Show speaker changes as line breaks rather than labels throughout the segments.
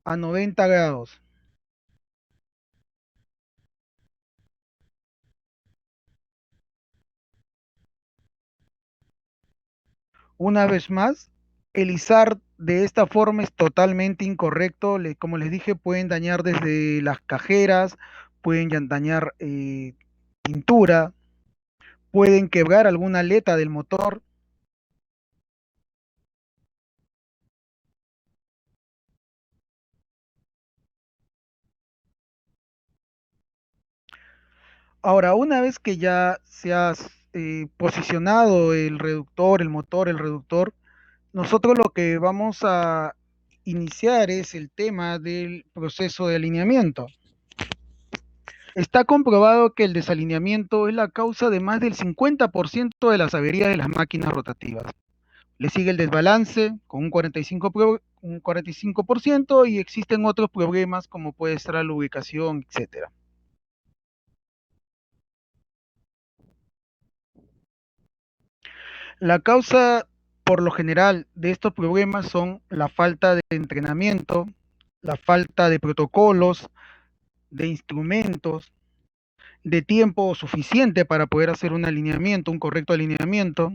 a 90 grados. Una vez más, el izar de esta forma es totalmente incorrecto. Como les dije, pueden dañar desde las cajeras, pueden dañar pintura, pueden quebrar alguna aleta del motor. Ahora, una vez que ya se ha posicionado el reductor, el motor, el reductor, nosotros lo que vamos a iniciar es el tema del proceso de alineamiento. Está comprobado que el desalineamiento es la causa de más del 50% de las averías de las máquinas rotativas. Le sigue el desbalance con un 45% y existen otros problemas como puede ser la lubricación, etcétera. La causa, por lo general, de estos problemas son la falta de entrenamiento, la falta de protocolos, de instrumentos, de tiempo suficiente para poder hacer un alineamiento, un correcto alineamiento.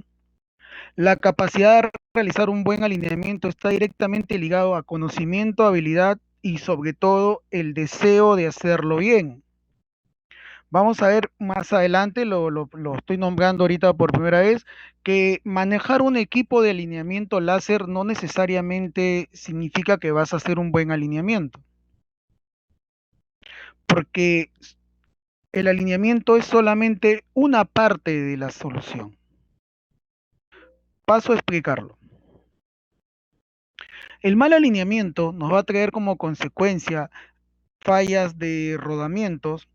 La capacidad de realizar un buen alineamiento está directamente ligado a conocimiento, habilidad y sobre todo el deseo de hacerlo bien. Vamos a ver más adelante, lo estoy nombrando ahorita por primera vez, que manejar un equipo de alineamiento láser no necesariamente significa que vas a hacer un buen alineamiento, porque el alineamiento es solamente una parte de la solución. Paso a explicarlo. El mal alineamiento nos va a traer como consecuencia fallas de rodamientos.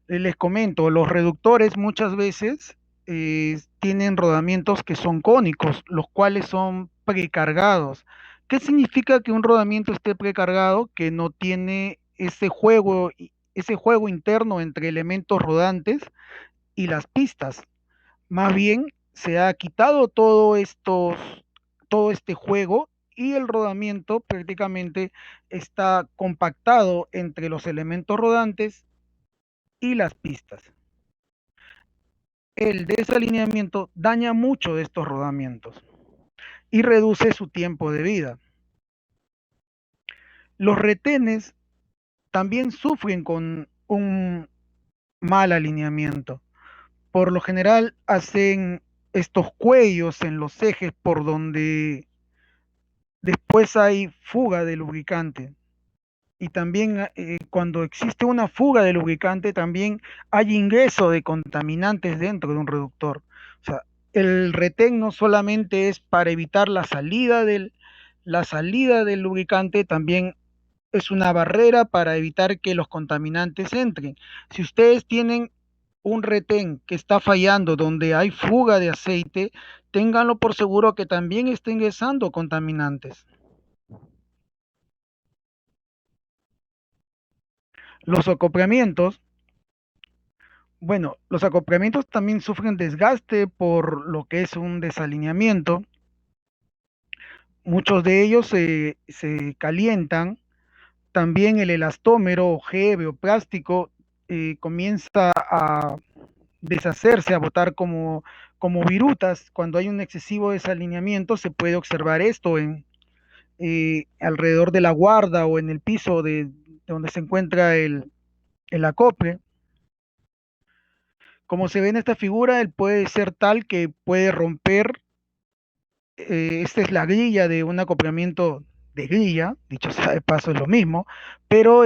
Les comento, los reductores muchas veces tienen rodamientos que son cónicos, los cuales son precargados. ¿Qué significa que un rodamiento esté precargado? Que no tiene ese juego interno entre elementos rodantes y las pistas. Más bien se ha quitado todo este juego y el rodamiento prácticamente está compactado entre los elementos rodantes y las pistas. El desalineamiento daña mucho de estos rodamientos y reduce su tiempo de vida. Los retenes también sufren con un mal alineamiento. Por lo general hacen estos cuellos en los ejes por donde después hay fuga de lubricante. Y también cuando existe una fuga de lubricante, también hay ingreso de contaminantes dentro de un reductor. O sea, el retén no solamente es para evitar la salida del lubricante, también es una barrera para evitar que los contaminantes entren. Si ustedes tienen un retén que está fallando donde hay fuga de aceite, ténganlo por seguro que también está ingresando contaminantes. Los acoplamientos, bueno, los acoplamientos también sufren desgaste por lo que es un desalineamiento. Muchos de ellos se calientan. También el elastómero o gebe o plástico comienza a deshacerse, a botar como virutas. Cuando hay un excesivo desalineamiento se puede observar esto alrededor de la guarda o en el piso de donde se encuentra el acople. Como se ve en esta figura, él puede ser tal que puede romper. Esta es la grilla de un acoplamiento de grilla, dicho sea de paso es lo mismo, pero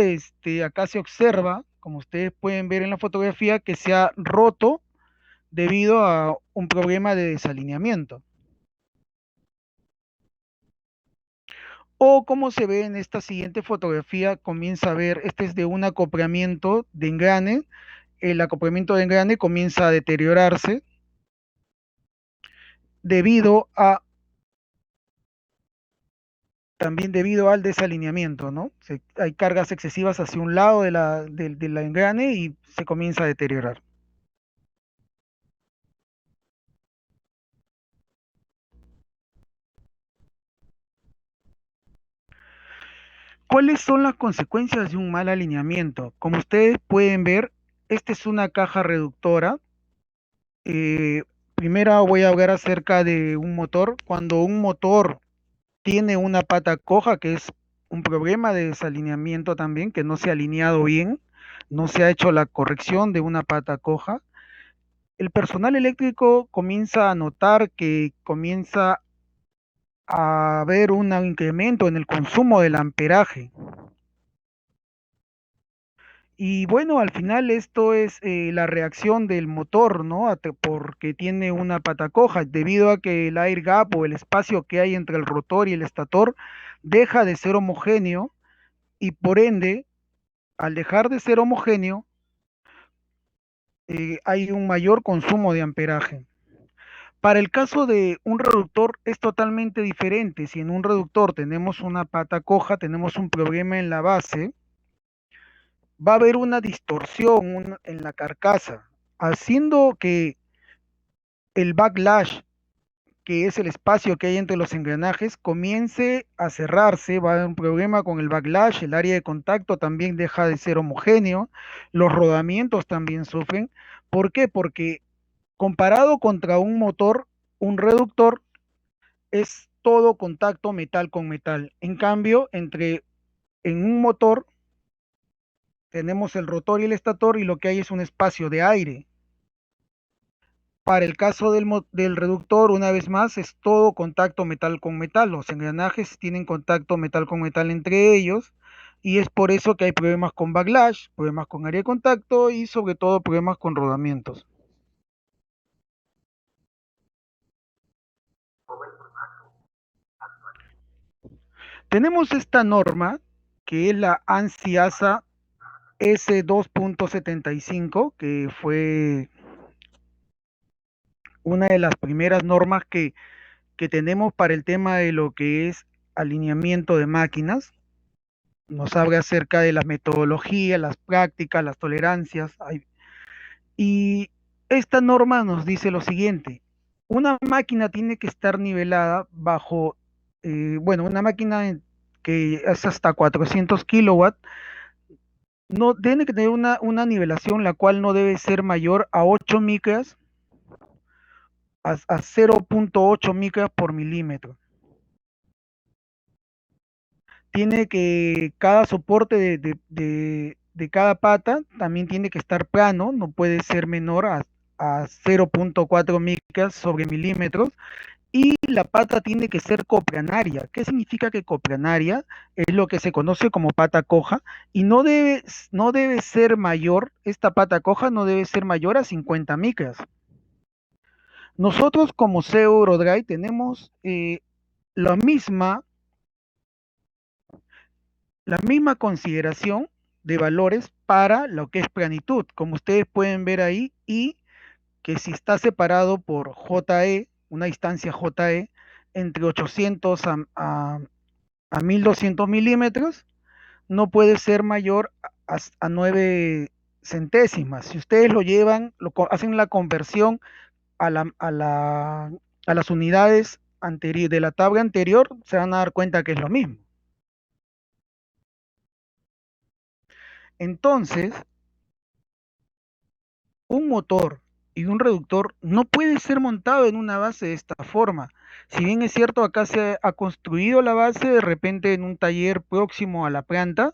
acá se observa, como ustedes pueden ver en la fotografía, que se ha roto debido a un problema de desalineamiento. O como se ve en esta siguiente fotografía, comienza a ver, este es de un acoplamiento de engrane, el acoplamiento de engrane comienza a deteriorarse debido a también debido al desalineamiento, ¿no? Hay cargas excesivas hacia un lado de la engrane y se comienza a deteriorar. ¿Cuáles son las consecuencias de un mal alineamiento? Como ustedes pueden ver, esta es una caja reductora. Eh, Primero voy a hablar acerca de un motor. Cuando un motor tiene una pata coja, que es un problema de desalineamiento también, que no se ha alineado bien, no se ha hecho la corrección de una pata coja, el personal eléctrico comienza a notar que comienza a haber un incremento en el consumo del amperaje. Y bueno, al final esto es la reacción del motor, ¿no? Porque tiene una pata coja, debido a que el air gap o el espacio que hay entre el rotor y el estator deja de ser homogéneo y por ende, al dejar de ser homogéneo, hay un mayor consumo de amperaje. Para el caso de un reductor es totalmente diferente. Si en un reductor tenemos una pata coja, tenemos un problema en la base, va a haber una distorsión en la carcasa, haciendo que el backlash, que es el espacio que hay entre los engranajes, comience a cerrarse, va a haber un problema con el backlash, el área de contacto también deja de ser homogéneo, los rodamientos también sufren. ¿Por qué? Porque comparado contra un motor, un reductor es todo contacto metal con metal. En cambio, en un motor tenemos el rotor y el estator y lo que hay es un espacio de aire. Para el caso del reductor, una vez más, es todo contacto metal con metal. Los engranajes tienen contacto metal con metal entre ellos y es por eso que hay problemas con backlash, problemas con área de contacto y sobre todo problemas con rodamientos. Tenemos esta norma que es la ANSI-ASA S2.75, que fue una de las primeras normas que tenemos para el tema de lo que es alineamiento de máquinas. Nos habla acerca de las metodologías, las prácticas, las tolerancias. Y esta norma nos dice lo siguiente, una máquina tiene que estar nivelada bajo, bueno, una máquina que es hasta 400 kilowatts, no tiene que tener una nivelación la cual no debe ser mayor a 8 micras, a 0.8 micras por milímetro. Tiene que cada soporte de cada pata también tiene que estar plano, no puede ser menor a 0.4 micras sobre milímetros y la pata tiene que ser coplanaria. ¿Qué significa que coplanaria? Es lo que se conoce como pata coja y no debe ser mayor, esta pata coja no debe ser mayor a 50 micras. Nosotros como CEO Eurodrive tenemos la misma la misma consideración de valores para lo que es planitud, como ustedes pueden ver ahí, y que si está separado por JE, una distancia JE, entre 800 a 1200 milímetros, no puede ser mayor a 9 centésimas. Si ustedes lo llevan, hacen la conversión a, a las unidades de la tabla anterior, se van a dar cuenta que es lo mismo. Entonces, un motor y un reductor no puede ser montado en una base de esta forma. Si bien es cierto, acá se ha construido la base de repente en un taller próximo a la planta,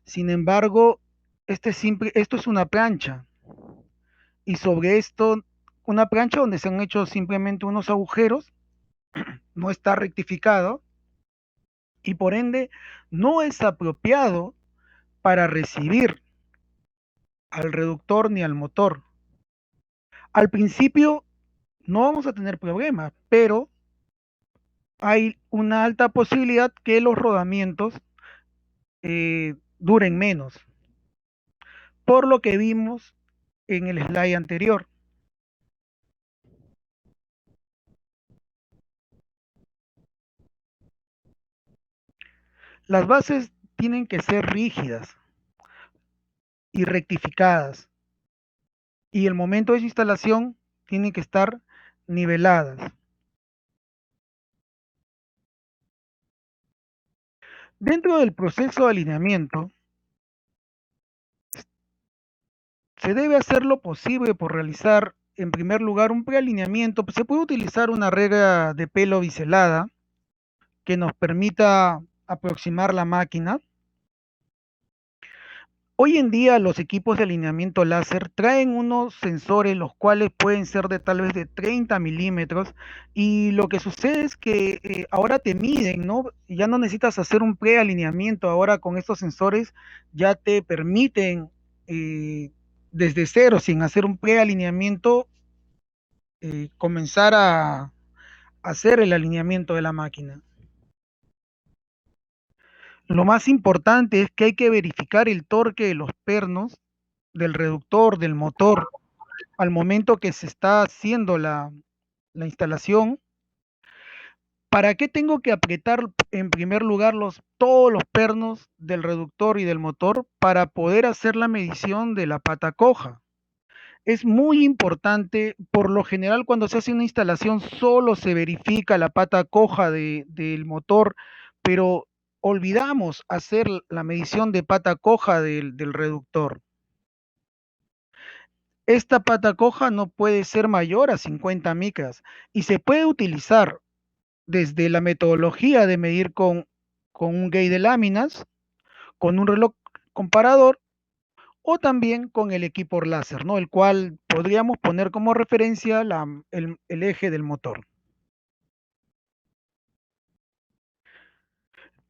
sin embargo, esto es una plancha y sobre esto, una plancha donde se han hecho simplemente unos agujeros, no está rectificado y por ende no es apropiado para recibir al reductor ni al motor. Al principio no vamos a tener problemas, pero hay una alta posibilidad que los rodamientos duren menos, por lo que vimos en el slide anterior. Las bases tienen que ser rígidas y rectificadas, y el momento de su instalación tienen que estar niveladas. Dentro del proceso de alineamiento, se debe hacer lo posible por realizar, en primer lugar, un prealineamiento. Se puede utilizar una regla de pelo biselada que nos permita aproximar la máquina. Hoy en día los equipos de alineamiento láser traen unos sensores los cuales pueden ser de tal vez de 30 milímetros, y lo que sucede es que ahora te miden, ¿no? Ya no necesitas hacer un prealineamiento, ahora con estos sensores ya te permiten desde cero, sin hacer un prealineamiento, comenzar a hacer el alineamiento de la máquina. Lo más importante es que hay que verificar el torque de los pernos, del reductor, del motor, al momento que se está haciendo la instalación. ¿Para qué tengo que apretar en primer lugar todos los pernos del reductor y del motor? Para poder hacer la medición de la pata coja. Es muy importante. Por lo general, cuando se hace una instalación solo se verifica la pata coja del motor, pero olvidamos hacer la medición de pata coja del reductor. Esta pata coja no puede ser mayor a 50 micras y se puede utilizar desde la metodología de medir con un gauge de láminas, con un reloj comparador, o también con el equipo láser, ¿no? El cual podríamos poner como referencia el eje del motor.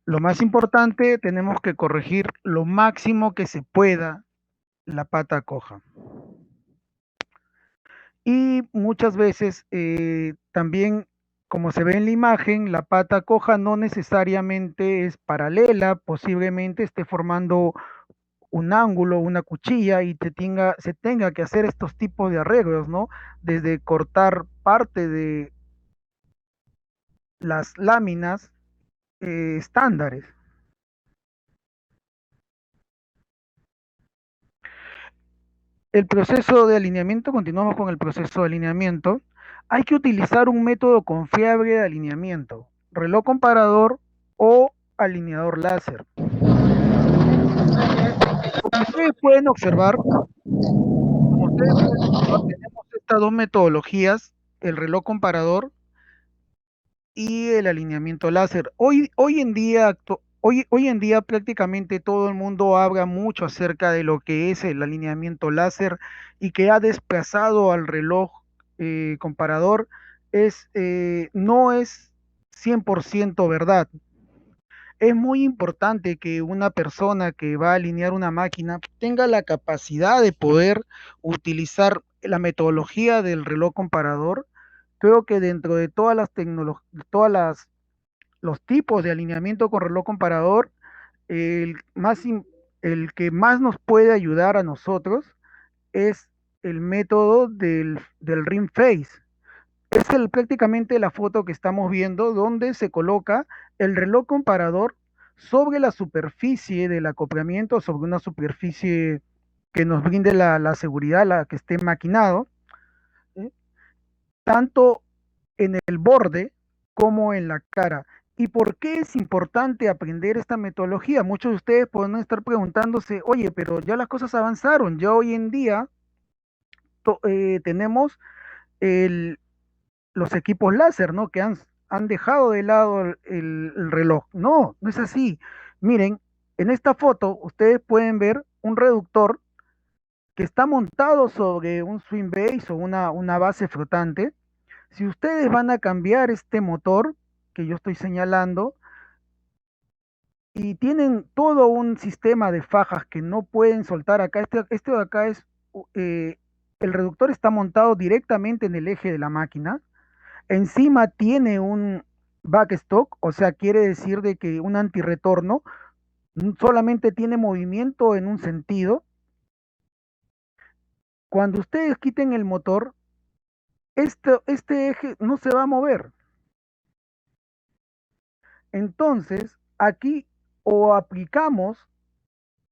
Lo más importante, tenemos que corregir lo máximo que se pueda la pata coja. Y muchas veces también, como se ve en la imagen, la pata coja no necesariamente es paralela, posiblemente esté formando un ángulo, una cuchilla, y se tenga que hacer estos tipos de arreglos, ¿no? Desde cortar parte de las láminas estándares. El proceso de alineamiento, continuamos con el proceso de alineamiento. Hay que utilizar un método confiable de alineamiento, reloj comparador o alineador láser. Como ustedes pueden observar, tenemos estas dos metodologías, el reloj comparador y el alineamiento láser. Hoy en día prácticamente todo el mundo habla mucho acerca de lo que es el alineamiento láser, y que ha desplazado al reloj comparador. No es 100% verdad. Es muy importante que una persona que va a alinear una máquina tenga la capacidad de poder utilizar la metodología del reloj comparador. Creo que dentro de todas las tecnologías, los tipos de alineamiento con reloj comparador, el, más, el que más nos puede ayudar a nosotros es el método del ring face. Es prácticamente la foto que estamos viendo, donde se coloca el reloj comparador sobre la superficie del acoplamiento, sobre una superficie que nos brinde la seguridad, la que esté maquinado, ¿sí? Tanto en el borde como en la cara. ¿Y por qué es importante aprender esta metodología? Muchos de ustedes pueden estar preguntándose, oye, pero ya las cosas avanzaron, ya hoy en día tenemos el, los equipos láser, ¿no? Que han dejado de lado el reloj. No, no es así. Miren, en esta foto ustedes pueden ver un reductor que está montado sobre un swing base o una base flotante. Si ustedes van a cambiar este motor que yo estoy señalando, y tienen todo un sistema de fajas que no pueden soltar acá, este de acá eh, el reductor está montado directamente en el eje de la máquina. Encima tiene un backstock, o sea, quiere decir de que un antirretorno, solamente tiene movimiento en un sentido. Cuando ustedes quiten el motor, este eje no se va a mover. Entonces, aquí o aplicamos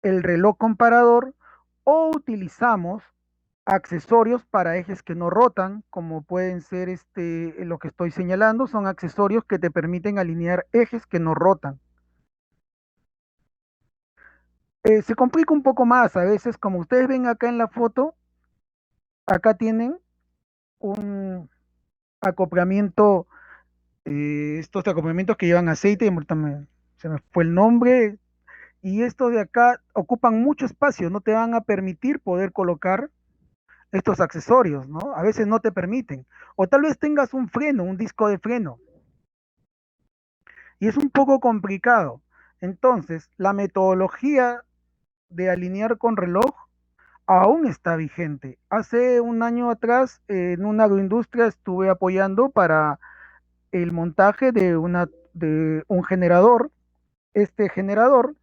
el reloj comparador o utilizamos accesorios para ejes que no rotan, como pueden ser lo que estoy señalando, son accesorios que te permiten alinear ejes que no rotan. Se complica un poco más a veces, como ustedes ven acá en la foto, acá tienen un acoplamiento, estos acoplamientos que llevan aceite, ahorita se me fue el nombre, y estos de acá ocupan mucho espacio, no te van a permitir poder colocar estos accesorios, ¿no? A veces no te permiten. O tal vez tengas un freno, un disco de freno, y es un poco complicado. Entonces, la metodología de alinear con reloj aún está vigente. Hace un año atrás, en una agroindustria estuve apoyando para el montaje de un generador. Este generador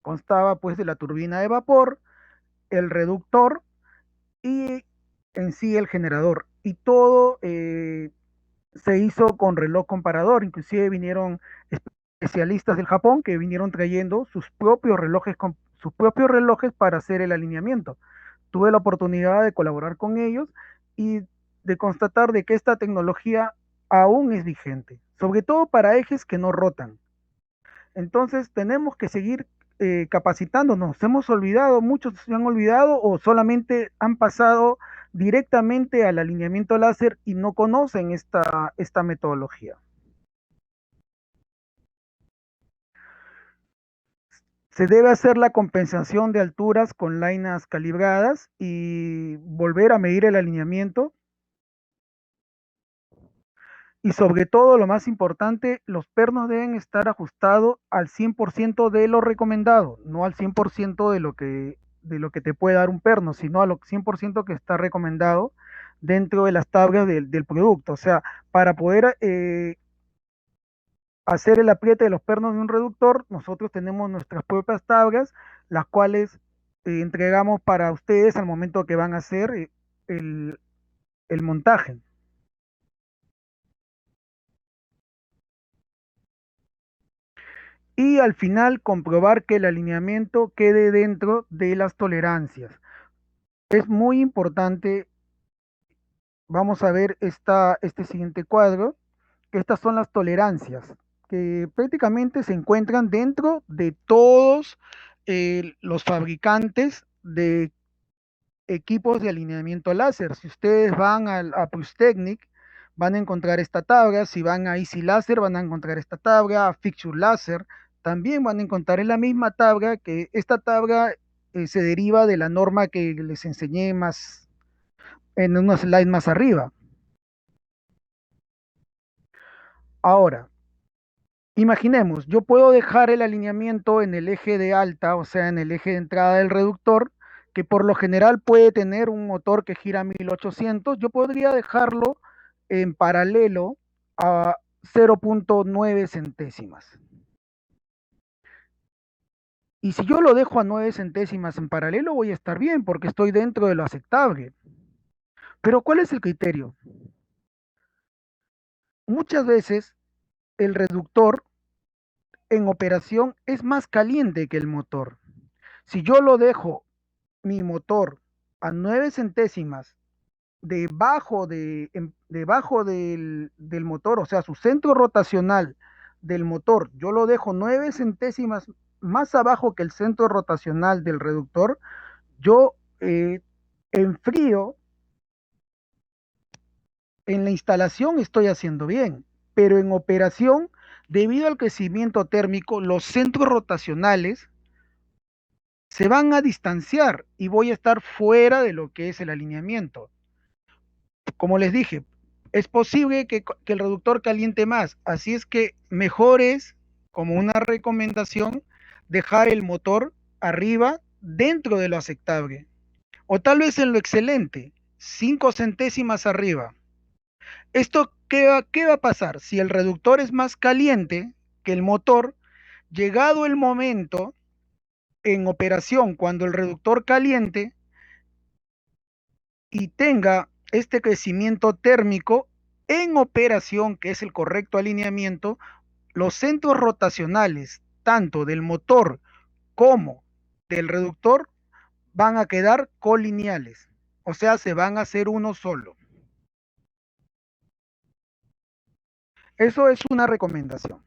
constaba pues de la turbina de vapor, el reductor y en sí el generador. Y todo se hizo con reloj comparador. Inclusive vinieron especialistas del Japón que vinieron trayendo sus propios relojes para hacer el alineamiento. Tuve la oportunidad de colaborar con ellos y de constatar de que esta tecnología aún es vigente, sobre todo para ejes que no rotan. Entonces tenemos que seguir capacitándonos. Hemos olvidado, muchos se han olvidado o solamente han pasado directamente al alineamiento láser y no conocen esta metodología. Se debe hacer la compensación de alturas con lainas calibradas y volver a medir el alineamiento. Y sobre todo, lo más importante, los pernos deben estar ajustados al 100% de lo recomendado, no al 100% de lo que te puede dar un perno, sino a lo 100% que está recomendado dentro de las tablas del producto. O sea, para poder hacer el apriete de los pernos de un reductor, nosotros tenemos nuestras propias tablas, las cuales entregamos para ustedes al momento que van a hacer el, el montaje. Y al final comprobar que el alineamiento quede dentro de las tolerancias. Es muy importante, vamos a ver este siguiente cuadro, que estas son las tolerancias, que prácticamente se encuentran dentro de todos los fabricantes de equipos de alineamiento láser. Si ustedes van a Technic, van a encontrar esta tabla. Si van a Easy Laser, van a encontrar esta tabla. A Fixture Laser, también van a encontrar en la misma tabla, que esta tabla se deriva de la norma que les enseñé más en unos slides más arriba. Ahora, imaginemos, yo puedo dejar el alineamiento en el eje de alta, o sea, en el eje de entrada del reductor, que por lo general puede tener un motor que gira 1800. Yo podría dejarlo en paralelo a 0.9 centésimas. Y si yo lo dejo a 9 centésimas en paralelo, voy a estar bien porque estoy dentro de lo aceptable. Pero ¿cuál es el criterio? Muchas veces el reductor en operación es más caliente que el motor. Si yo lo dejo mi motor a 9 centésimas debajo del motor, o sea, su centro rotacional del motor, yo lo dejo 9 centésimas más abajo que el centro rotacional del reductor, yo en frío, en la instalación estoy haciendo bien, pero en operación, debido al crecimiento térmico, los centros rotacionales se van a distanciar y voy a estar fuera de lo que es el alineamiento. Como les dije, es posible que el reductor caliente más, así es que mejor es, como una recomendación, dejar el motor arriba dentro de lo aceptable, o tal vez en lo excelente, 5 centésimas arriba. ¿Esto qué va a pasar? Si el reductor es más caliente que el motor, llegado el momento en operación, cuando el reductor caliente y tenga este crecimiento térmico en operación, que es el correcto alineamiento, los centros rotacionales, tanto del motor como del reductor, van a quedar colineales, o sea, se van a hacer uno solo. Eso es una recomendación.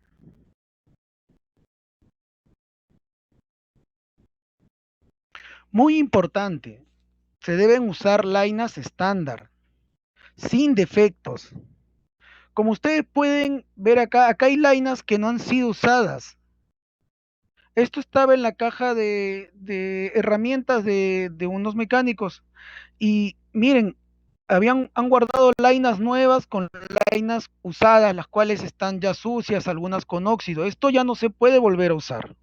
Muy importante, se deben usar lainas estándar, sin defectos. Como ustedes pueden ver acá, acá hay lainas que no han sido usadas. Esto estaba en la caja de herramientas de unos mecánicos. Y miren, han guardado lainas nuevas con lainas usadas, las cuales están ya sucias, algunas con óxido. Esto ya no se puede volver a usar.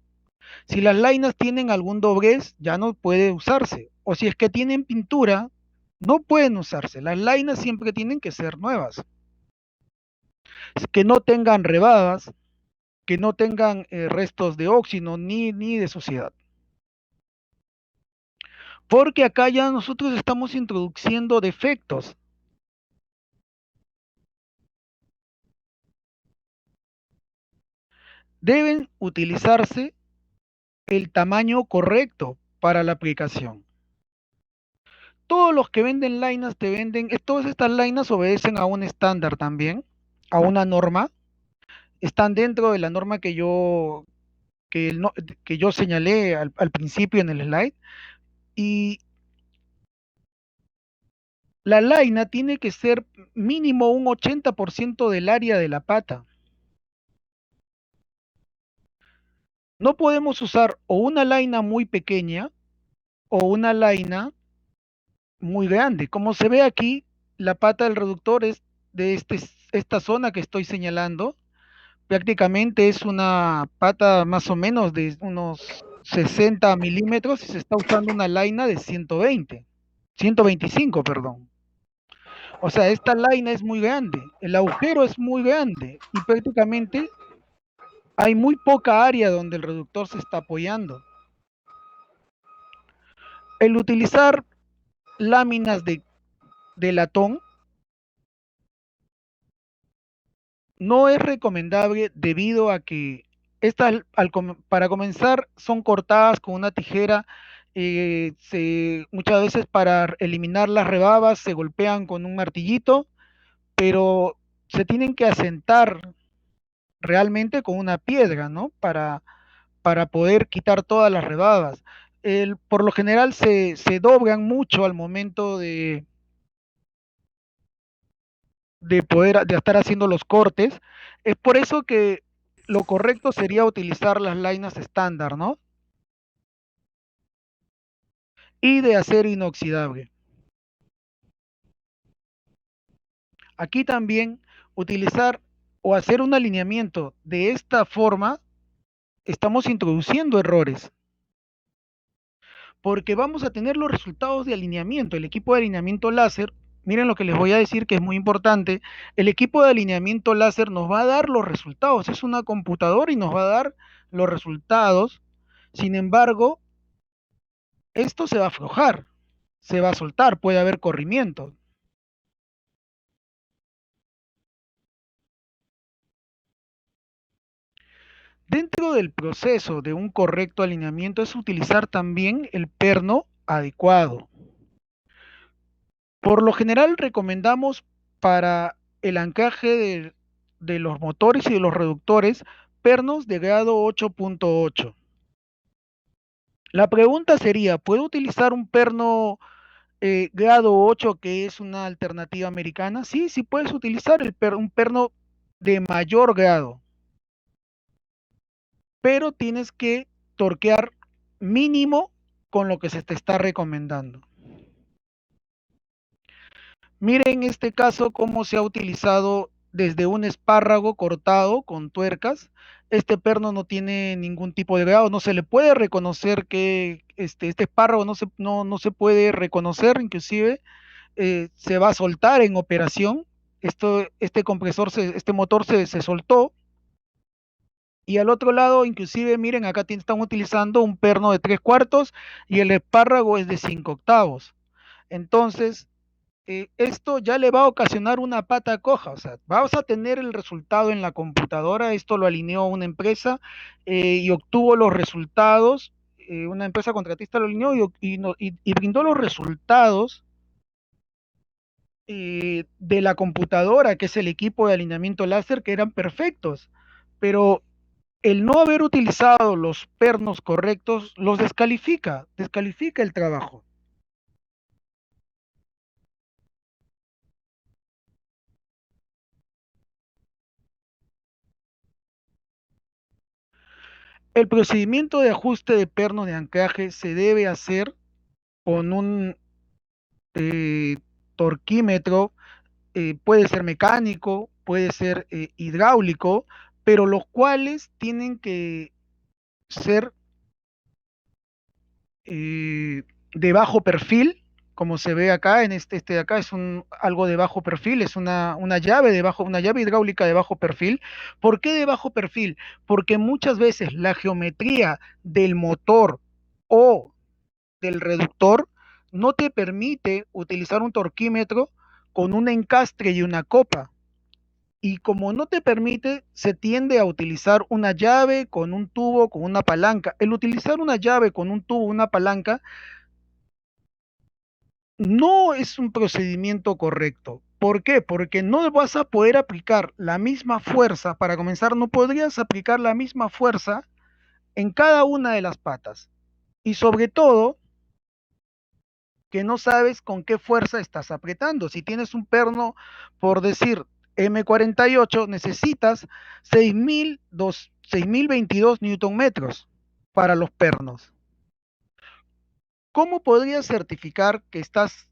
Si las lainas tienen algún doblez, ya no puede usarse. O si es que tienen pintura, no pueden usarse. Las lainas siempre tienen que ser nuevas, que no tengan rebadas, que no tengan restos de óxido ni de suciedad. Porque acá ya nosotros estamos introduciendo defectos. Deben utilizarse el tamaño correcto para la aplicación. Todos los que venden lainas te venden, todas estas lainas obedecen a un estándar también, a una norma, están dentro de la norma que yo señalé al principio en el slide, y la laina tiene que ser mínimo un 80% del área de la pata. No podemos usar o una laina muy pequeña o una laina muy grande. Como se ve aquí, la pata del reductor es de esta zona que estoy señalando. Prácticamente es una pata más o menos de unos 60 milímetros y se está usando una laina de 120, 125, perdón. O sea, esta laina es muy grande, el agujero es muy grande y prácticamente hay muy poca área donde el reductor se está apoyando. El utilizar láminas de latón no es recomendable debido a que estas, para comenzar, son cortadas con una tijera. Muchas veces para eliminar las rebabas se golpean con un martillito, pero se tienen que asentar realmente con una piedra, ¿no? Para poder quitar todas las rebabas. Por lo general se doblan mucho al momento de estar haciendo los cortes. Es por eso que lo correcto sería utilizar las lainas estándar, ¿no? Y de acero inoxidable. Aquí también utilizar o hacer un alineamiento de esta forma, estamos introduciendo errores, porque vamos a tener los resultados de alineamiento. El equipo de alineamiento láser, miren lo que les voy a decir que es muy importante, el equipo de alineamiento láser nos va a dar los resultados, es una computadora y nos va a dar los resultados. Sin embargo, esto se va a aflojar, se va a soltar, puede haber corrimiento. Dentro del proceso de un correcto alineamiento es utilizar también el perno adecuado. Por lo general recomendamos para el anclaje de los motores y de los reductores pernos de grado 8.8. La pregunta sería, ¿puedo utilizar un perno grado 8 que es una alternativa americana? Sí, sí puedes utilizar un perno de mayor grado, pero tienes que torquear mínimo con lo que se te está recomendando. Mire en este caso cómo se ha utilizado desde un espárrago cortado con tuercas. Este perno no tiene ningún tipo de grado, no se le puede reconocer que este espárrago no se puede reconocer, inclusive se va a soltar en operación. Este compresor, este motor se soltó. Y al otro lado, inclusive, miren, acá están utilizando un perno de 3/4 y el espárrago es de 5/8. Entonces, esto ya le va a ocasionar una pata coja, o sea, vamos a tener el resultado en la computadora, esto lo alineó una empresa y obtuvo los resultados, una empresa contratista lo alineó y brindó los resultados de la computadora, que es el equipo de alineamiento láser, que eran perfectos, pero El no haber utilizado los pernos correctos los descalifica el trabajo. El procedimiento de ajuste de pernos de anclaje se debe hacer con un eh, torquímetro, puede ser mecánico, puede ser hidráulico, pero los cuales tienen que ser de bajo perfil, como se ve acá, en este de acá es algo de bajo perfil, es una llave una llave hidráulica de bajo perfil. ¿Por qué de bajo perfil? Porque muchas veces la geometría del motor o del reductor no te permite utilizar un torquímetro con un encastre y una copa. Y como no te permite, se tiende a utilizar una llave con un tubo, con una palanca. El utilizar una llave con un tubo, una palanca, no es un procedimiento correcto. ¿Por qué? Porque no vas a poder aplicar la misma fuerza. Para comenzar, no podrías aplicar la misma fuerza en cada una de las patas. Y sobre todo, que no sabes con qué fuerza estás apretando. Si tienes un perno, por decir, M48, necesitas 6.022 Newton metros para los pernos. ¿Cómo podrías certificar que estás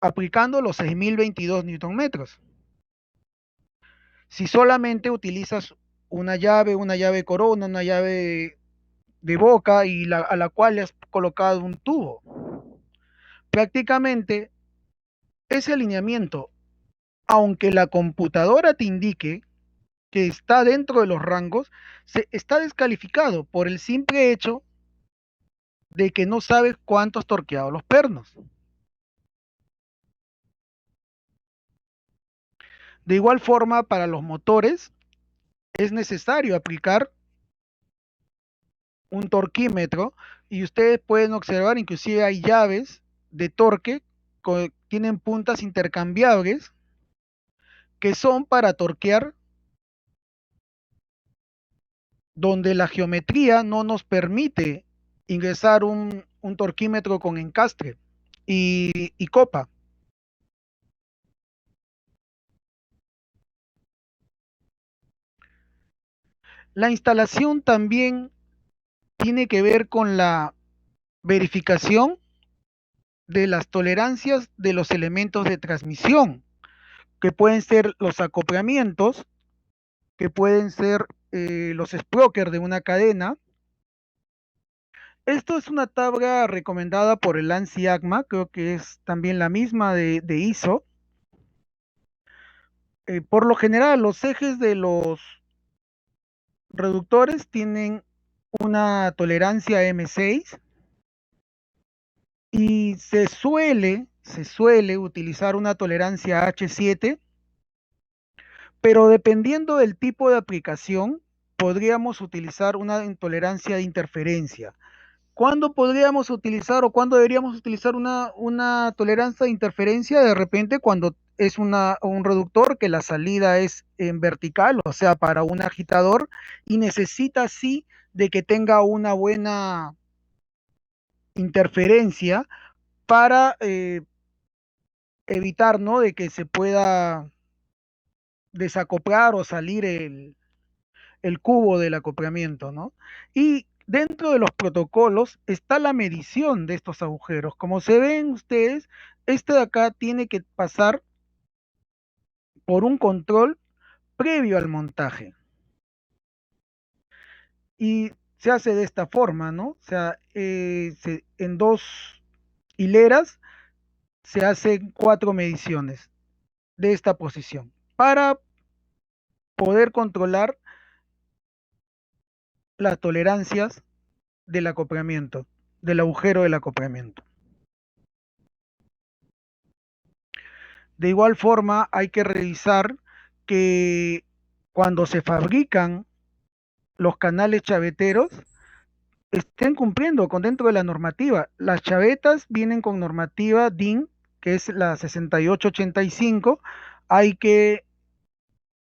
aplicando los 6.022 Newton metros? Si solamente utilizas una llave corona, una llave de boca y a la cual le has colocado un tubo. Prácticamente ese alineamiento, aunque la computadora te indique que está dentro de los rangos, se está descalificado por el simple hecho de que no sabes cuánto has torqueado los pernos. De igual forma, para los motores es necesario aplicar un torquímetro y ustedes pueden observar, inclusive hay llaves de torque que tienen puntas intercambiables que son para torquear donde la geometría no nos permite ingresar un torquímetro con encastre y copa. La instalación también tiene que ver con la verificación de las tolerancias de los elementos de transmisión, que pueden ser los acoplamientos, que pueden ser los sprockers de una cadena. Esto es una tabla recomendada por el ANSI ACMA, creo que es también la misma de ISO. Por lo general, los ejes de los reductores tienen una tolerancia M6 y se suele utilizar una tolerancia H7, pero dependiendo del tipo de aplicación, podríamos utilizar una intolerancia de interferencia. ¿Cuándo podríamos utilizar o cuándo deberíamos utilizar una tolerancia de interferencia? De repente cuando es un reductor que la salida es en vertical, o sea, para un agitador, y necesita sí de que tenga una buena interferencia para evitar, ¿no?, de que se pueda desacoplar o salir el cubo del acoplamiento, ¿no? Y dentro de los protocolos está la medición de estos agujeros. Como se ven ustedes, este de acá tiene que pasar por un control previo al montaje. Y se hace de esta forma, ¿no? O sea, en dos hileras se hacen 4 mediciones de esta posición para poder controlar las tolerancias del acoplamiento, del agujero del acoplamiento. De igual forma, hay que revisar que cuando se fabrican los canales chaveteros estén cumpliendo con dentro de la normativa. Las chavetas vienen con normativa DIN, que es la 6885. Hay que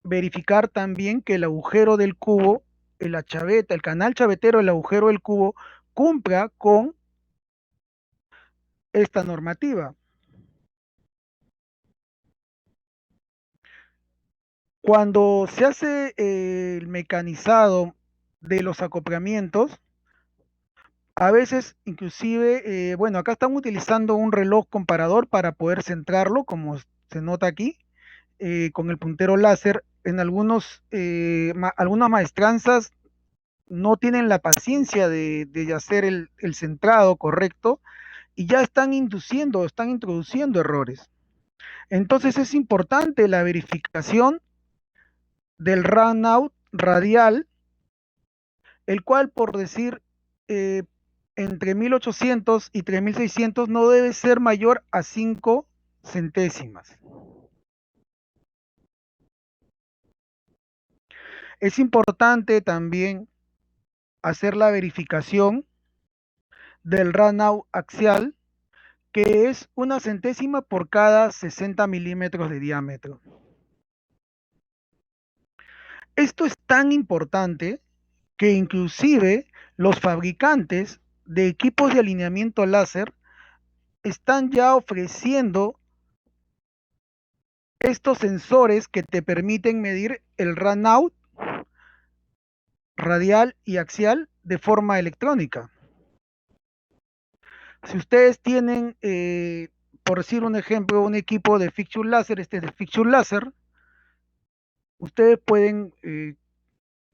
verificar también que el agujero del cubo el canal chavetero, el agujero del cubo, cumpla con esta normativa. Cuando se hace el mecanizado de los acoplamientos, a veces inclusive, bueno, acá están utilizando un reloj comparador para poder centrarlo, como se nota aquí, con el puntero láser. En algunas maestranzas no tienen la paciencia de hacer el centrado correcto y ya están introduciendo errores. Entonces es importante la verificación del runout radial, el cual por decir eh, entre 1800 y 3600 no debe ser mayor a 5 centésimas. Es importante también hacer la verificación del runout axial, que es una centésima por cada 60 milímetros de diámetro. Esto es tan importante que inclusive los fabricantes de equipos de alineamiento láser están ya ofreciendo estos sensores que te permiten medir el runout radial y axial de forma electrónica. Si ustedes tienen, por decir un ejemplo, un equipo de fixture láser, este es de fixture láser, ustedes pueden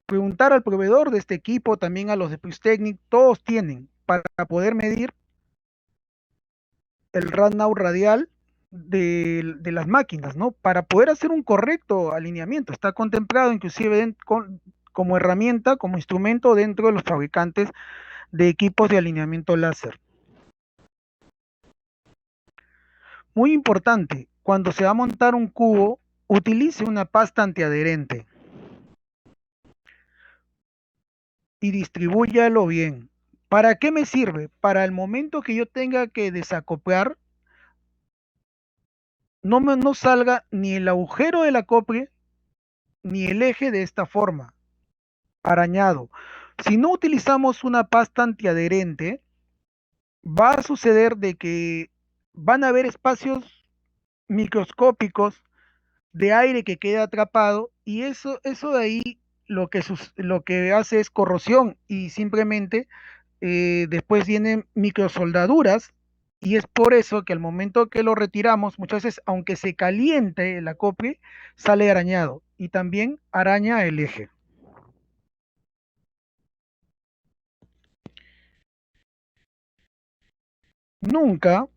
preguntar al proveedor de este equipo, también a los de Technic, todos tienen para poder medir el runout radial de las máquinas, ¿no? Para poder hacer un correcto alineamiento. Está contemplado inclusive como herramienta, como instrumento dentro de los fabricantes de equipos de alineamiento láser. Muy importante, cuando se va a montar un cubo, utilice una pasta antiadherente y distribúyalo bien. ¿Para qué me sirve? Para el momento que yo tenga que desacoplar, no salga ni el agujero del acople ni el eje de esta forma, arañado. Si no utilizamos una pasta antiadherente, va a suceder de que van a haber espacios microscópicos de aire que queda atrapado y eso de ahí lo que hace es corrosión y simplemente después vienen microsoldaduras y es por eso que al momento que lo retiramos, muchas veces, aunque se caliente el acople, sale arañado y también araña el eje. Nunca,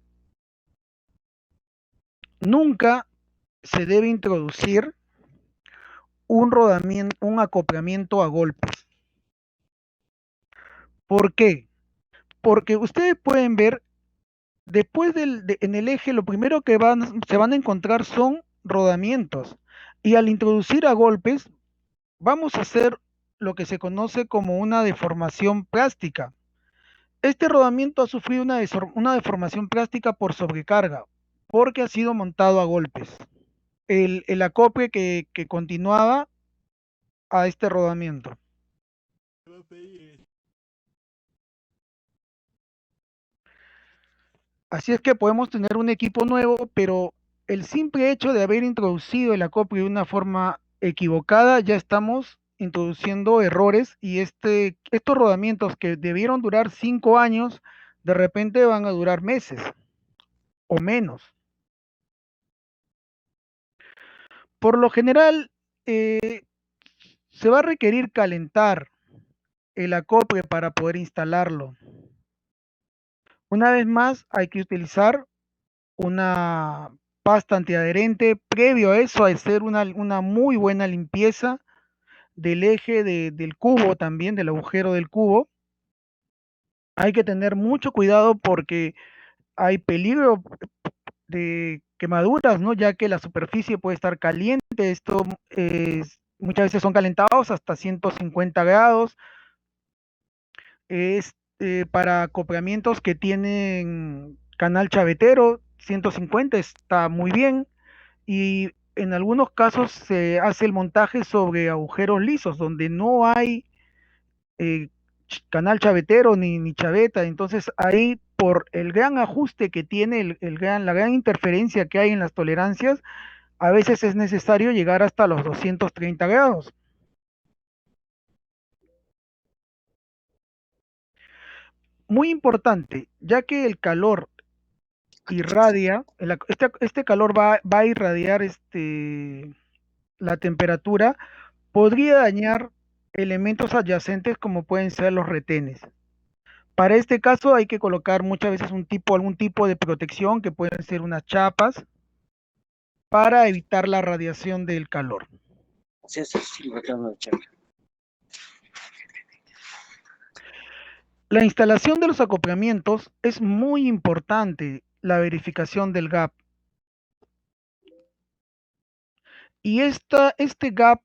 nunca se debe introducir un rodamiento, un acoplamiento a golpes. ¿Por qué? Porque ustedes pueden ver, después en el eje, lo primero que se van a encontrar son rodamientos. Y al introducir a golpes, vamos a hacer lo que se conoce como una deformación plástica. Este rodamiento ha sufrido una deformación plástica por sobrecarga, porque ha sido montado a golpes. El acople que continuaba a este rodamiento. Así es que podemos tener un equipo nuevo, pero el simple hecho de haber introducido el acople de una forma equivocada, ya estamos introduciendo errores y estos rodamientos que debieron durar 5 años, de repente van a durar meses o menos. Por lo general, se va a requerir calentar el acople para poder instalarlo. Una vez más, hay que utilizar una pasta antiadherente. Previo a eso, hacer una muy buena limpieza del eje del cubo también, del agujero del cubo. Hay que tener mucho cuidado porque hay peligro de quemaduras, ¿no? Ya que la superficie puede estar caliente. Esto muchas veces son calentados hasta 150 grados. Es para acoplamientos que tienen canal chavetero, 150 está muy bien. Y en algunos casos se hace el montaje sobre agujeros lisos, donde no hay eh, canal chavetero ni chaveta. Entonces ahí por el gran ajuste que tiene, la gran interferencia que hay en las tolerancias, a veces es necesario llegar hasta los 230 grados. Muy importante, ya que el calor irradia, este calor va a irradiar la temperatura, podría dañar elementos adyacentes como pueden ser los retenes. Para este caso hay que colocar muchas veces algún tipo de protección que pueden ser unas chapas para evitar la radiación del calor.
Sí, sí, sí, reclamo de cheque.
La instalación de los acoplamientos es muy importante, la verificación del gap. Y este gap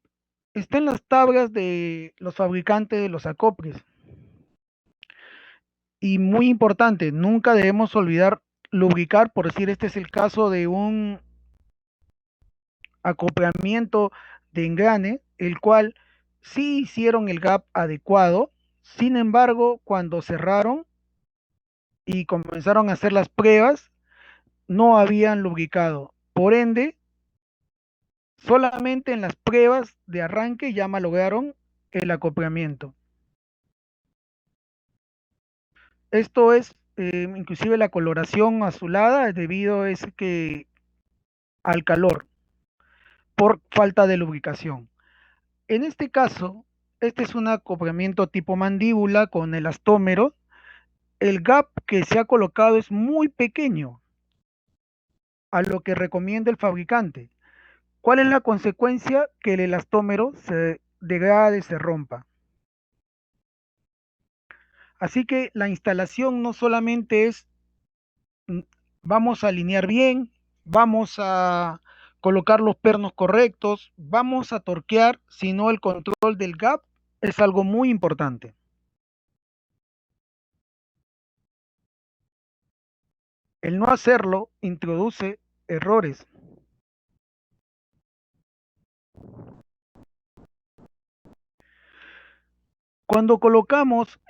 está en las tablas de los fabricantes de los acoples. Y muy importante, nunca debemos olvidar lubricar, por decir, este es el caso de un acoplamiento de engrane, el cual sí hicieron el gap adecuado, sin embargo, cuando cerraron y comenzaron a hacer las pruebas, no habían lubricado. Por ende, solamente en las pruebas de arranque ya malograron el acoplamiento. Esto es, inclusive la coloración azulada debido es que al calor por falta de lubricación. En este caso, este es un acoplamiento tipo mandíbula con elastómero. El gap que se ha colocado es muy pequeño a lo que recomienda el fabricante. ¿Cuál es la consecuencia? Que el elastómero se degrade, se rompa. Así que la instalación no solamente es vamos a alinear bien, vamos a colocar los pernos correctos, vamos a torquear, sino el control del gap es algo muy importante. El no hacerlo introduce errores. Cuando colocamos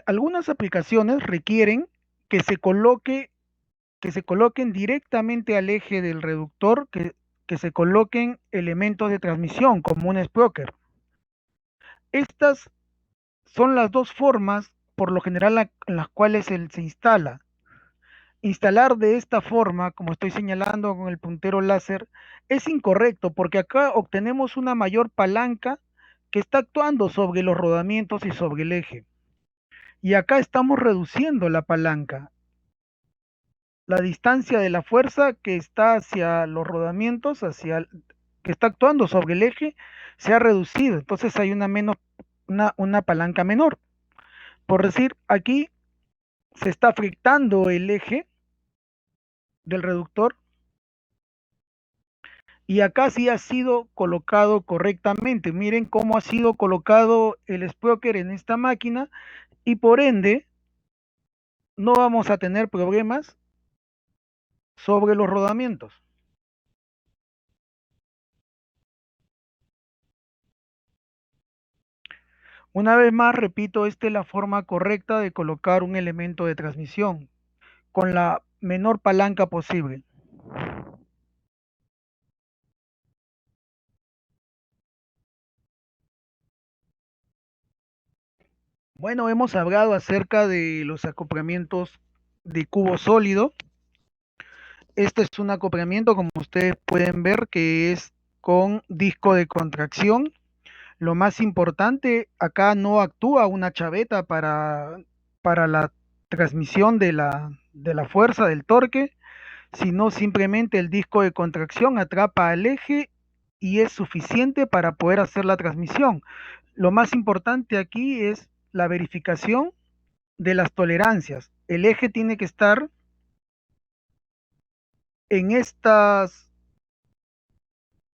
algunas aplicaciones requieren que que se coloquen directamente al eje del reductor, que se coloquen elementos de transmisión como un sprocker. Estas son las dos formas, por lo general, en las cuales él se instala. Instalar de esta forma, como estoy señalando con el puntero láser, es incorrecto porque acá obtenemos una mayor palanca que está actuando sobre los rodamientos y sobre el eje. Y acá estamos reduciendo la palanca. La distancia de la fuerza que está hacia los rodamientos, que está actuando sobre el eje, se ha reducido. Entonces hay una palanca menor. Por decir, aquí se está afectando el eje del reductor y acá sí ha sido colocado correctamente. Miren cómo ha sido colocado el sprocker en esta máquina y por ende no vamos a tener problemas sobre los rodamientos. Una vez más, repito, esta es la forma correcta de colocar un elemento de transmisión con la menor palanca posible. Bueno, hemos hablado acerca de los acoplamientos de cubo sólido. Este es un acoplamiento, como ustedes pueden ver, que es con disco de contracción. Lo más importante, acá no actúa una chaveta para la transmisión de la fuerza, del torque, sino simplemente el disco de contracción atrapa al eje y es suficiente para poder hacer la transmisión. Lo más importante aquí es la verificación de las tolerancias. El eje tiene que estar en estas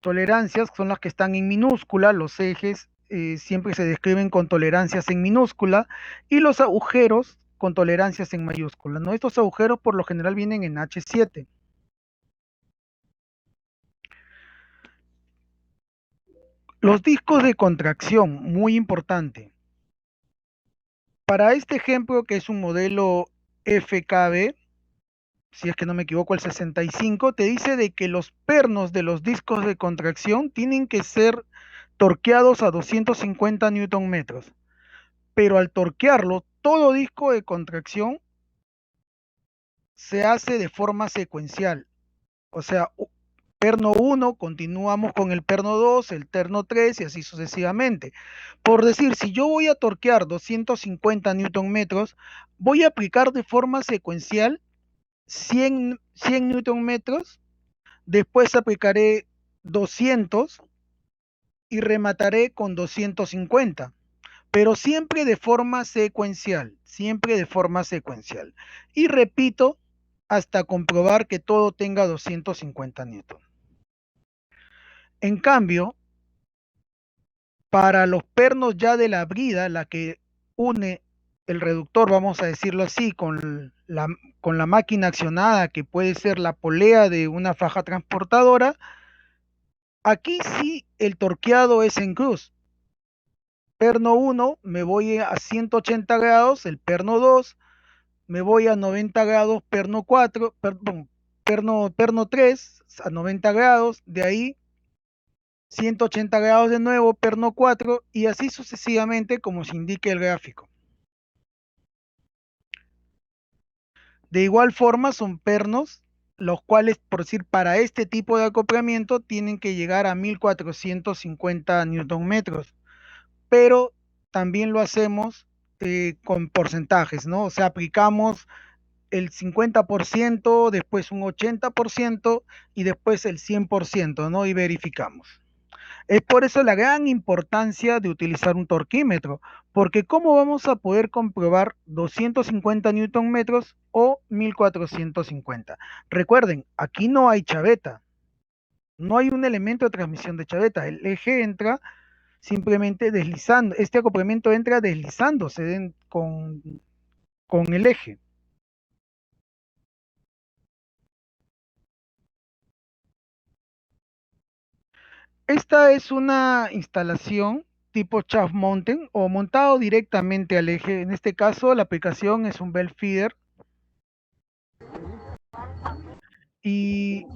tolerancias, son las que están en minúscula, los ejes siempre se describen con tolerancias en minúscula y los agujeros con tolerancias en mayúscula, ¿no? Estos agujeros por lo general vienen en H7. Los discos de contracción, muy importante. Para este ejemplo, que es un modelo FKB, si es que no me equivoco, el 65, te dice de que los pernos de los discos de contracción tienen que ser torqueados a 250 newton metros. Pero al torquearlo, todo disco de contracción se hace de forma secuencial. O sea, perno 1, continuamos con el perno 2, el perno 3 y así sucesivamente. Por decir, si yo voy a torquear 250 newton metros, voy a aplicar de forma secuencial 100 newton metros, después aplicaré 200 y remataré con 250, pero siempre de forma secuencial. Y repito hasta comprobar que todo tenga 250 newton. En cambio, para los pernos ya de la brida, la que une el reductor, vamos a decirlo así, con la máquina accionada, que puede ser la polea de una faja transportadora, aquí sí el torqueado es en cruz. Perno 1 me voy a 180 grados, el perno 2 me voy a 90 grados, perno 4, perdón, perno 3 a 90 grados, de ahí 180 grados de nuevo, perno 4 y así sucesivamente como se indique el gráfico. De igual forma son pernos, los cuales, por decir, para este tipo de acoplamiento tienen que llegar a 1450 newton metros, pero también lo hacemos con porcentajes, ¿no? O sea, aplicamos el 50%, después un 80% y después el 100%, ¿no? Y verificamos. Es por eso la gran importancia de utilizar un torquímetro, porque ¿cómo vamos a poder comprobar 250 newton metros o 1450? Recuerden, aquí no hay chaveta, no hay un elemento de transmisión de chaveta, el eje entra simplemente deslizando, este acoplamiento entra deslizándose con el eje. Esta es una instalación tipo shaft mountain o montado directamente al eje. En este caso, la aplicación es un belt feeder. ¿Y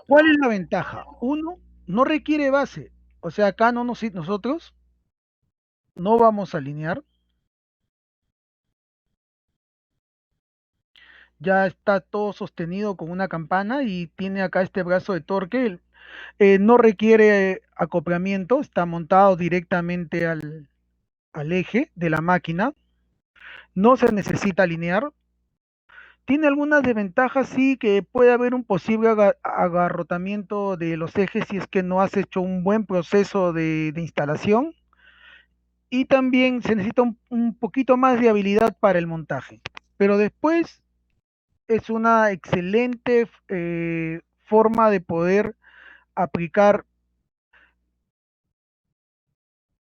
cuál es la ventaja? Uno, no requiere base. O sea, acá nosotros no vamos a alinear. Ya está todo sostenido con una campana y tiene acá este brazo de torque. No requiere acoplamiento, está montado directamente al eje de la máquina. No se necesita alinear. Tiene algunas desventajas, sí, que puede haber un posible agarrotamiento de los ejes si es que no has hecho un buen proceso de instalación. Y también se necesita un poquito más de habilidad para el montaje. Pero después es una excelente forma de poder aplicar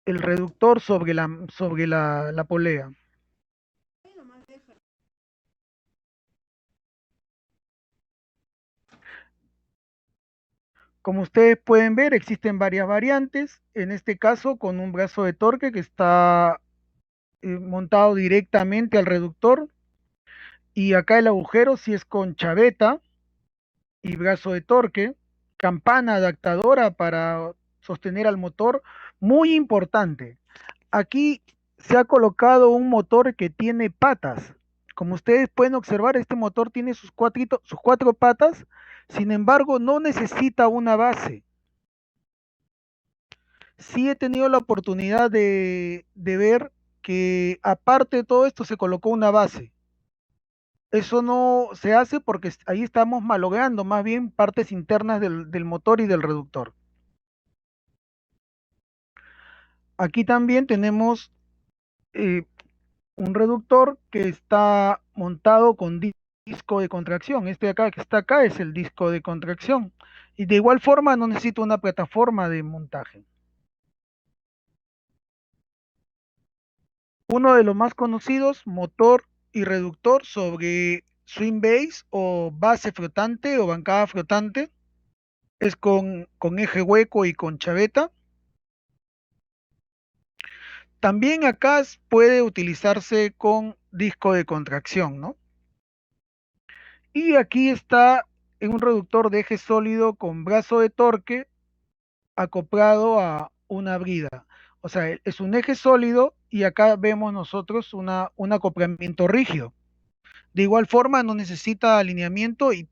el reductor sobre la polea. Como ustedes pueden ver, existen varias variantes. En este caso, con un brazo de torque que está montado directamente al reductor. Y acá el agujero si es con chaveta y brazo de torque, campana adaptadora para sostener al motor. Muy importante, aquí se ha colocado un motor que tiene patas. Como ustedes pueden observar, este motor tiene sus cuatro patas, sin embargo, no necesita una base. Sí he tenido la oportunidad de ver que aparte de todo esto se colocó una base. Eso no se hace porque ahí estamos malogrando más bien partes internas del motor y del reductor. Aquí también tenemos eh, un reductor que está montado con disco de contracción. Este de acá que está acá es el disco de contracción. Y de igual forma no necesito una plataforma de montaje. Uno de los más conocidos, motor y reductor sobre swing base o base flotante o bancada flotante. Es con eje hueco y con chaveta. También acá puede utilizarse con disco de contracción, ¿no? Y aquí está en un reductor de eje sólido con brazo de torque acoplado a una brida. O sea, es un eje sólido y acá vemos nosotros un acoplamiento rígido. De igual forma, no necesita alineamiento y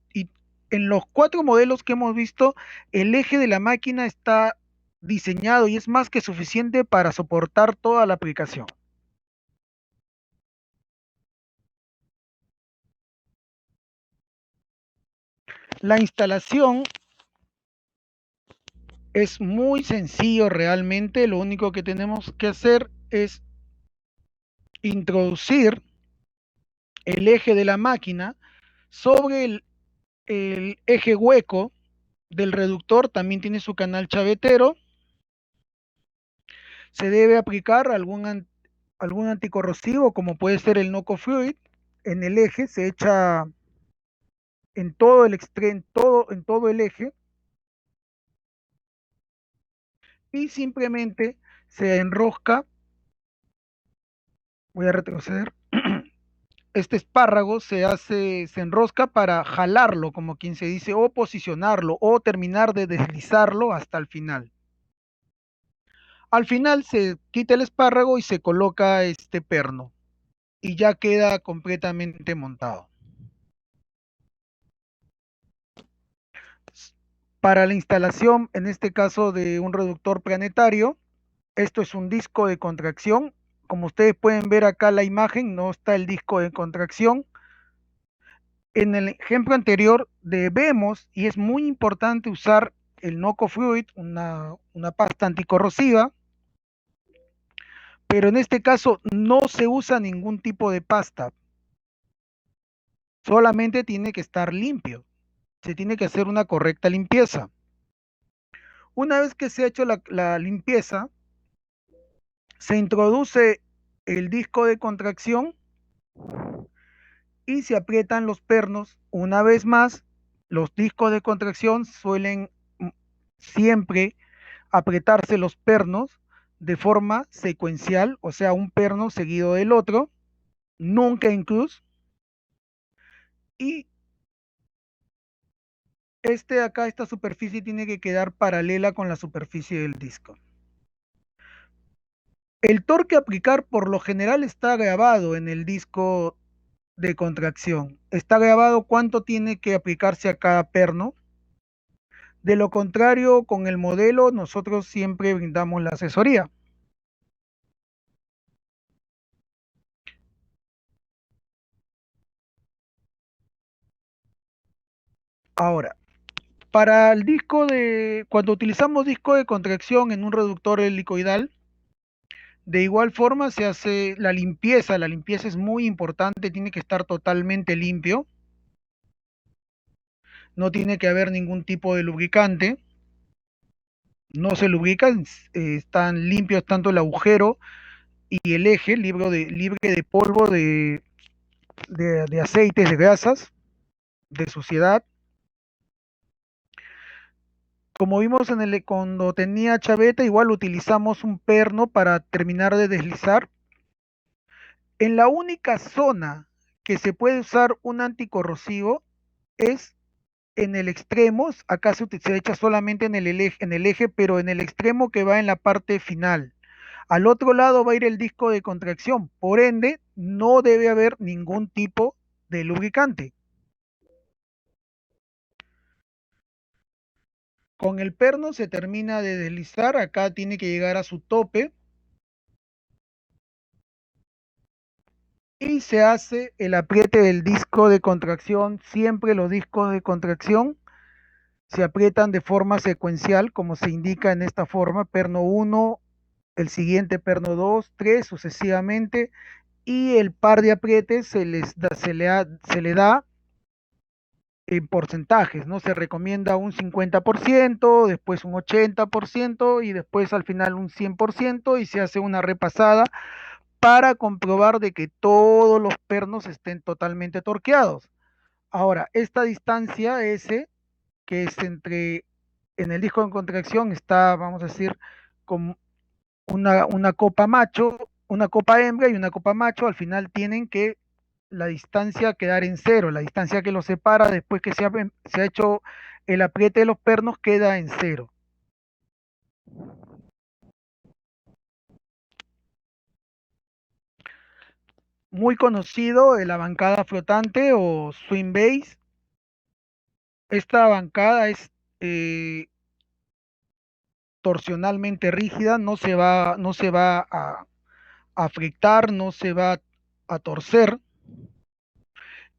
en los cuatro modelos que hemos visto, el eje de la máquina está diseñado y es más que suficiente para soportar toda la aplicación. La instalación es muy sencillo realmente, lo único que tenemos que hacer es introducir el eje de la máquina sobre el eje hueco del reductor, también tiene su canal chavetero. Se debe aplicar algún anticorrosivo como puede ser el Noco Fluid en el eje, se echa en todo el extremo, en todo el eje y simplemente se enrosca. Voy a retroceder. Este espárrago se enrosca para jalarlo, como quien se dice, o posicionarlo, o terminar de deslizarlo hasta el final. Al final se quita el espárrago y se coloca este perno y ya queda completamente montado. Para la instalación, en este caso de un reductor planetario, esto es un disco de contracción. Como ustedes pueden ver acá la imagen, no está el disco de contracción. En el ejemplo anterior debemos, y es muy importante usar el Noco Fluid, una pasta anticorrosiva, pero en este caso no se usa ningún tipo de pasta, solamente tiene que estar limpio, se tiene que hacer una correcta limpieza. Una vez que se ha hecho la limpieza, se introduce el disco de contracción y se aprietan los pernos. Una vez más, los discos de contracción suelen siempre apretarse los pernos de forma secuencial, o sea, un perno seguido del otro, nunca en cruz. Y esta superficie tiene que quedar paralela con la superficie del disco. El torque a aplicar por lo general está grabado en el disco de contracción. Está grabado cuánto tiene que aplicarse a cada perno. De lo contrario, con el modelo nosotros siempre brindamos la asesoría. Ahora, para el cuando utilizamos disco de contracción en un reductor helicoidal, de igual forma se hace la limpieza es muy importante, tiene que estar totalmente limpio, no tiene que haber ningún tipo de lubricante, no se lubrican, están limpios tanto el agujero y el eje, libre de polvo, de aceites, de grasas, de suciedad. Como vimos cuando tenía chaveta, igual utilizamos un perno para terminar de deslizar. En la única zona que se puede usar un anticorrosivo es en el extremo, acá se echa solamente en el eje, pero en el extremo que va en la parte final. Al otro lado va a ir el disco de contracción, por ende, no debe haber ningún tipo de lubricante. Con el perno se termina de deslizar, acá tiene que llegar a su tope y se hace el apriete del disco de contracción. Siempre los discos de contracción se aprietan de forma secuencial, como se indica en esta forma, perno 1, el siguiente perno 2, 3, sucesivamente, y el par de aprietes se le da en porcentajes, ¿no? Se recomienda un 50%, después un 80% y después al final un 100% y se hace una repasada para comprobar de que todos los pernos estén totalmente torqueados. Ahora, esta distancia S, que es en el disco de contracción, está, vamos a decir, con una copa macho, una copa hembra y una copa macho, al final tienen que la distancia quedar en cero, la distancia que los separa después que se ha hecho el apriete de los pernos queda en cero. Muy conocido de la bancada flotante o swing base. Esta bancada es eh, torsionalmente rígida, no se va a fritar, no se va a torcer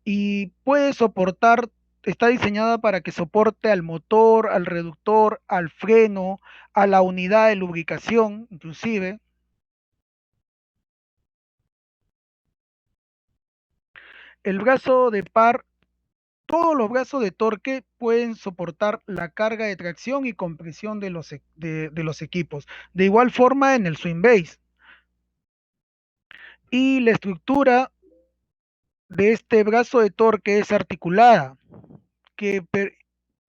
y puede soportar, está diseñada para que soporte al motor, al reductor, al freno, a la unidad de lubricación, inclusive. El brazo de par, todos los brazos de torque pueden soportar la carga de tracción y compresión de los equipos. De igual forma en el swing base. Y la estructura de este brazo de torque es articulada, que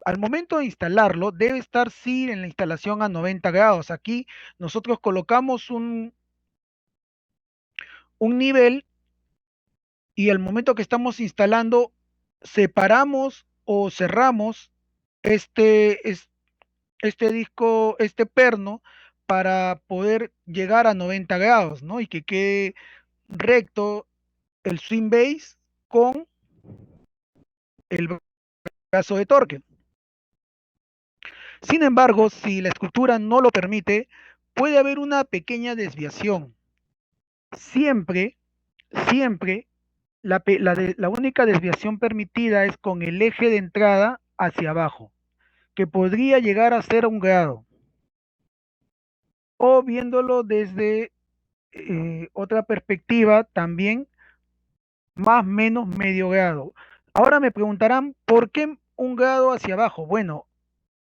al momento de instalarlo debe estar sí en la instalación a 90 grados. Aquí nosotros colocamos un nivel y al momento que estamos instalando separamos o cerramos este, este disco, este perno para poder llegar a 90 grados, ¿no? Y que quede recto el swing base con el brazo de torque. Sin embargo, si la escultura no lo permite, puede haber una pequeña desviación. Siempre, siempre, la única desviación permitida es con el eje de entrada hacia abajo, que podría llegar a ser 1 grado, o viéndolo desde otra perspectiva, también más menos medio grado. Ahora me preguntarán, ¿por qué 1 grado hacia abajo? Bueno,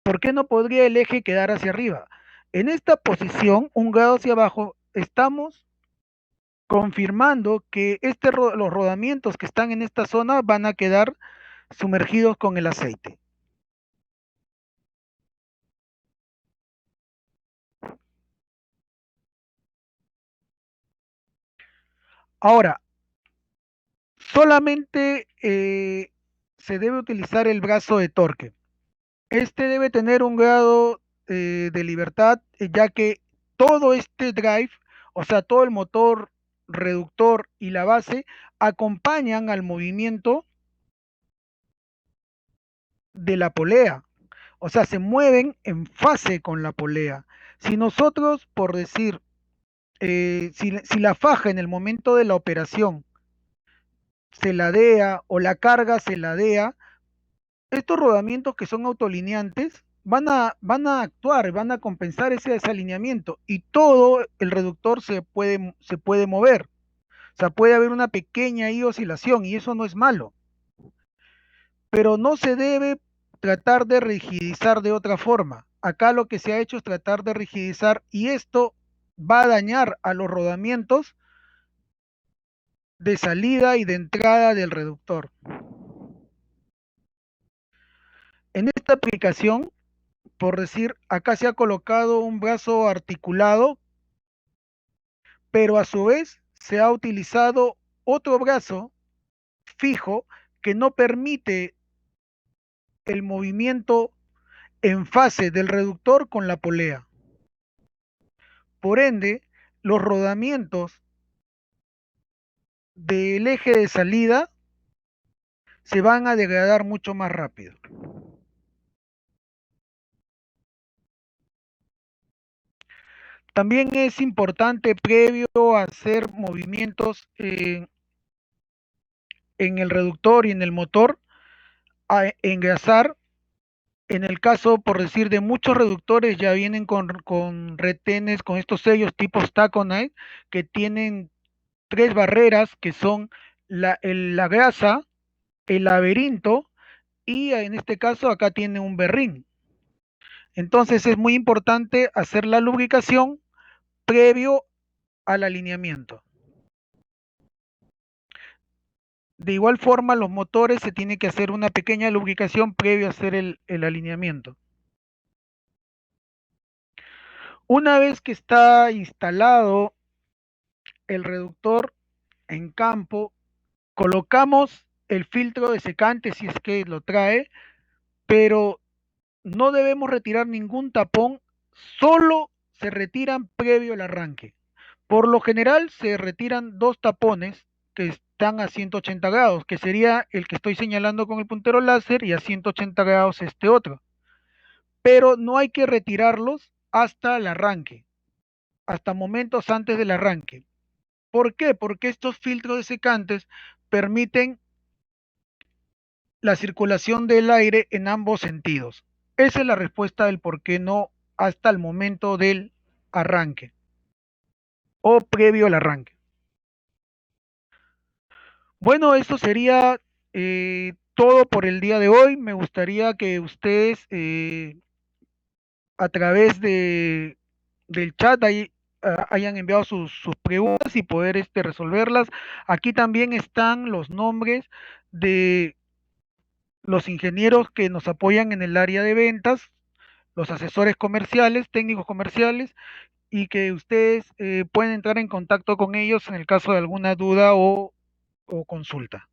¿por qué no podría el eje quedar hacia arriba? En esta posición, 1 grado hacia abajo, estamos confirmando que los rodamientos que están en esta zona van a quedar sumergidos con el aceite. Ahora, solamente se debe utilizar el brazo de torque. Este debe tener 1 grado de libertad, ya que todo este drive, o sea, todo el motor, reductor y la base, acompañan al movimiento de la polea. O sea, se mueven en fase con la polea. Si nosotros, por decir, si la faja en el momento de la operación se ladea o la carga se ladea, estos rodamientos que son autolineantes van a actuar, van a compensar ese desalineamiento y todo el reductor se puede mover. O sea, puede haber una pequeña oscilación y eso no es malo, pero no se debe tratar de rigidizar de otra forma. Acá lo que se ha hecho es tratar de rigidizar y esto va a dañar a los rodamientos de salida y de entrada del reductor. En esta aplicación, por decir, acá se ha colocado un brazo articulado, pero a su vez se ha utilizado otro brazo fijo que no permite el movimiento en fase del reductor con la polea. Por ende, los rodamientos del eje de salida se van a degradar mucho más rápido. También es importante, previo a hacer movimientos en el reductor y en el motor, a engrasar. En el caso, por decir, de muchos reductores ya vienen con retenes, con estos sellos tipo Taconite, que tienen 3 barreras, que son la grasa, el laberinto y en este caso acá tiene un berrín. Entonces es muy importante hacer la lubricación previo al alineamiento. De igual forma, los motores se tiene que hacer una pequeña lubricación previo a hacer el alineamiento. Una vez que está instalado el reductor en campo, colocamos el filtro de secante si es que lo trae, pero no debemos retirar ningún tapón, solo se retiran previo al arranque. Por lo general se retiran dos tapones que están a 180 grados, que sería el que estoy señalando con el puntero láser y a 180 grados este otro. Pero no hay que retirarlos hasta el arranque, hasta momentos antes del arranque. ¿Por qué? Porque estos filtros desecantes permiten la circulación del aire en ambos sentidos. Esa es la respuesta del por qué no hasta el momento del arranque o previo al arranque. Bueno, eso sería todo por el día de hoy. Me gustaría que ustedes a través del chat ahí, hayan enviado sus preguntas y poder resolverlas. Aquí también están los nombres de los ingenieros que nos apoyan en el área de ventas, los asesores comerciales, técnicos comerciales, y que ustedes pueden entrar en contacto con ellos en el caso de alguna duda o consulta.